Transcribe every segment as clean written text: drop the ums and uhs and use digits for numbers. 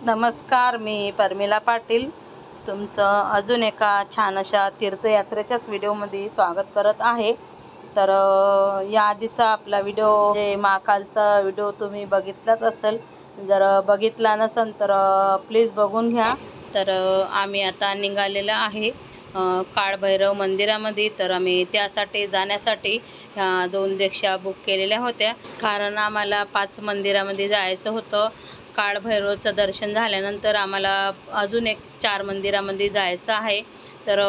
नमस्कार, मी परमिला पाटील तुमचं अजून एका छान अशा तीर्थयात्रेच्याच व्हिडिओमध्ये स्वागत करत आहे। तर या आधीचा आपला व्हिडिओ जे महाकालचा व्हिडिओ तुम्ही बघितलाच असेल, जर बघितला नसेल तर प्लीज बघून घ्या। तर आम्ही आता निघालेला आहे काळभैरव मंदिरामध्ये। तर आम्ही त्यासाठी जाण्यासाठी ह्या 2 रिक्षा बुक केलेल्या होत्या, कारण आम्हाला 5 मंदिरामध्ये जायचं होतं। काळभैरवचं दर्शन झाल्यानंतर आम्हाला अजून एक 4 मंदिरामध्ये जायचं आहे। तर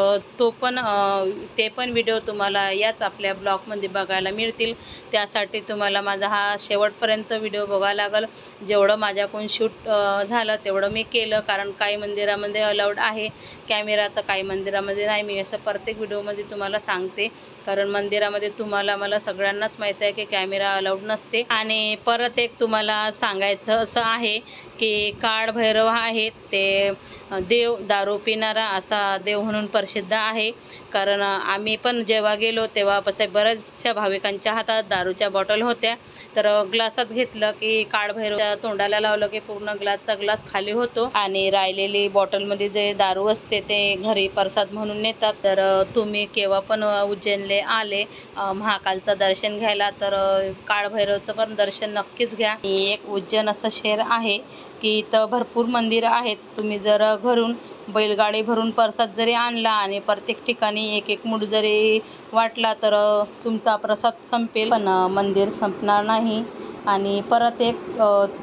ते पण व्हिडिओ तुम्हाला याच आपल्या ब्लॉगमध्ये बघायला मिळतील। त्यासाठी तुम्हाला माझा हा शेवटपर्यंत व्हिडिओ बघायला लागेल। जेवढं माझ्याकडून शूट झालं तेवढं मी केलं, कारण काही मंदिरामध्ये अलाउड आहे कॅमेरा, तर काही मंदिरामध्ये नाही। मी असं प्रत्येक व्हिडिओमध्ये तुम्हाला सांगते, कारण मंदिरामध्ये मला सगळ्यांनाच माहीत आहे की कॅमेरा अलाउड नसते। आणि परत एक तुम्हाला सांगायचं असं आहे की काळभैरव आहे ते देव, दारू पिणारा असा देव म्हणून प्रसिद्ध आहे। कारण आम्ही पण जेव्हा गेलो तेव्हा बऱ्याचशा भाविकांच्या हातात दारूच्या बॉटल होत्या, तर ग्लासात घेतलं की काळभैरवच्या तोंडाला लावलं की पूर्ण ग्लास खाली होतो, आणि राहिलेली बॉटलमध्ये जे दारू असते ते घरी प्रसाद म्हणून नेतात। तर तुम्ही केव्हा पण उज्जैनला आले महाकालचं दर्शन घ्यायला तर काळभैरवचं पण दर्शन नक्कीच घ्या। एक उज्जैन असं शहर आहे की इथं भरपूर मंदिरं आहेत। तुम्ही जर घरून बैलगाडी भरून प्रसाद जरी आणला आणि प्रत्येक ठिकाणी एक मूठ जरी वाटला तर तुमचा प्रसाद संपेल, पण मंदिर संपणार नाही। आणि परत एक,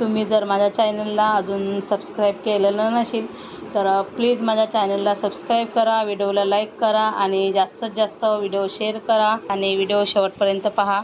तुम्ही जर माझ्या चॅनलला अजून सबस्क्राईब केलेलं नसेल तर प्लीज माझ्या चॅनलला सबस्क्राईब करा, व्हिडिओला लाईक करा आणि जास्तीत जास्त व्हिडिओ शेअर करा आणि व्हिडिओ शेवटपर्यंत पहा।